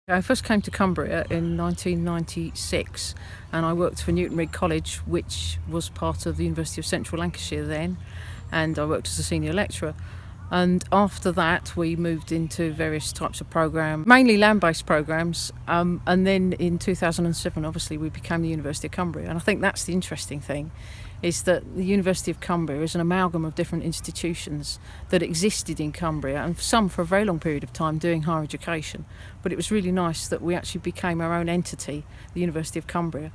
I first came to Cumbria in 1996 and I worked for Newton Rigg College, which was part of the University of Central Lancashire then, and I worked as a senior lecturer. And after that we moved into various types of programmes, mainly land-based programmes, and then in 2007 obviously we became the University of Cumbria. And I think that's the interesting thing, is that the University of Cumbria is an amalgam of different institutions that existed in Cumbria, and some for a very long period of time doing higher education. But it was really nice that we actually became our own entity, the University of Cumbria.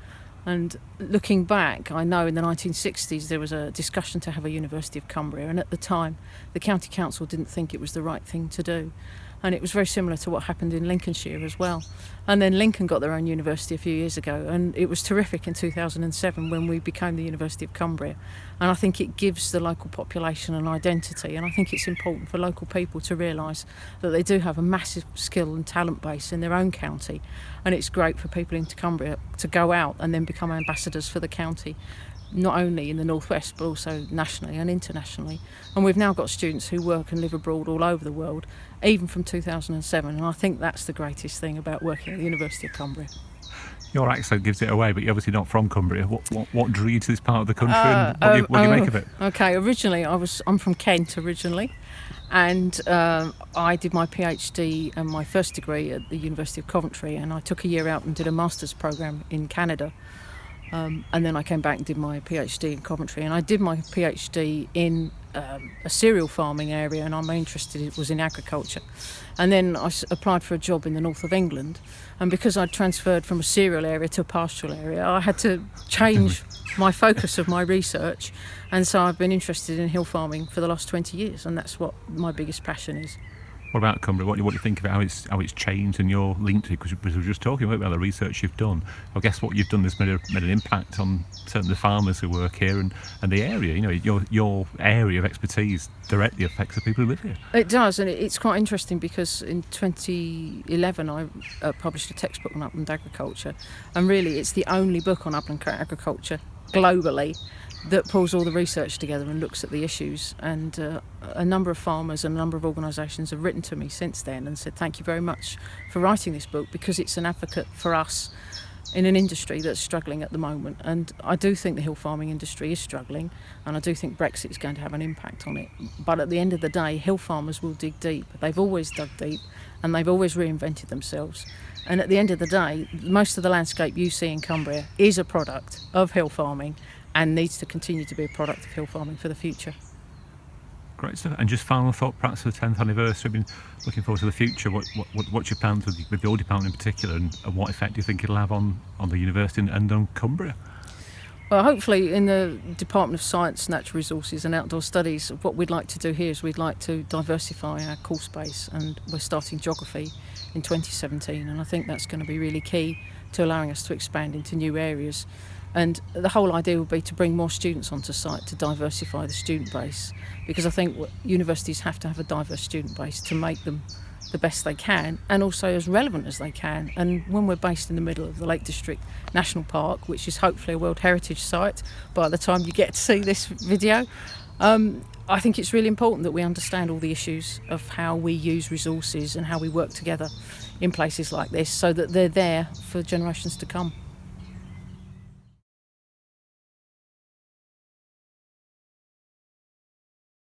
And looking back, I know in the 1960s there was a discussion to have a University of Cumbria, and at the time the County Council didn't think it was the right thing to do. And it was very similar to what happened in Lincolnshire as well. And then Lincoln got their own university a few years ago, and it was terrific in 2007 when we became the University of Cumbria. And I think it gives the local population an identity, and I think it's important for local people to realise that they do have a massive skill and talent base in their own county, and it's great for people into Cumbria to go out and then become ambassadors for the county, not only in the northwest but also nationally and internationally. And we've now got students who work and live abroad all over the world, even from 2007, and I think that's the greatest thing about working at the University of Cumbria. Your accent gives it away, but you're obviously not from Cumbria. What drew you to this part of the country, and what do you make of it? Okay, originally I'm from Kent originally, and I did my PhD and my first degree at the University of Coventry, and I took a year out and did a master's programme in Canada. And then I came back and did my PhD in Coventry, and I did my PhD in a cereal farming area, and my interest was in agriculture. And then I applied for a job in the north of England, and because I'd transferred from a cereal area to a pastoral area, I had to change my focus of my research, and so I've been interested in hill farming for the last 20 years, and that's what my biggest passion is. What about Cumbria? What do you think of how it's changed and you're linked to it? Because we were just talking about the research you've done. I guess what you've done has made an impact on certainly the farmers who work here and the area. You know, your area of expertise directly affects the people who live here. It does, and it's quite interesting because in 2011 I published a textbook on upland agriculture, and really it's the only book on upland agriculture globally that pulls all the research together and looks at the issues. And a number of farmers and a number of organisations have written to me since then and said thank you very much for writing this book, because it's an advocate for us in an industry that's struggling at the moment. And I do think the hill farming industry is struggling, and I do think Brexit is going to have an impact on it. But at the end of the day, hill farmers will dig deep. They've always dug deep, and they've always reinvented themselves. And at the end of the day, most of the landscape you see in Cumbria is a product of hill farming, and needs to continue to be a product of hill farming for the future. Great stuff. And just final thought, perhaps for the 10th anniversary, I've been looking forward to the future. What's your plans with your department in particular, and what effect do you think it'll have on the university and on Cumbria? Well, hopefully in the Department of Science, Natural Resources and Outdoor Studies, what we'd like to do here is we'd like to diversify our course base, and we're starting geography in 2017, and I think that's going to be really key to allowing us to expand into new areas. And the whole idea would be to bring more students onto site to diversify the student base, because I think universities have to have a diverse student base to make them the best they can and also as relevant as they can. And when we're based in the middle of the Lake District National Park, which is hopefully a World Heritage Site by the time you get to see this video, I think it's really important that we understand all the issues of how we use resources and how we work together in places like this, so that they're there for generations to come.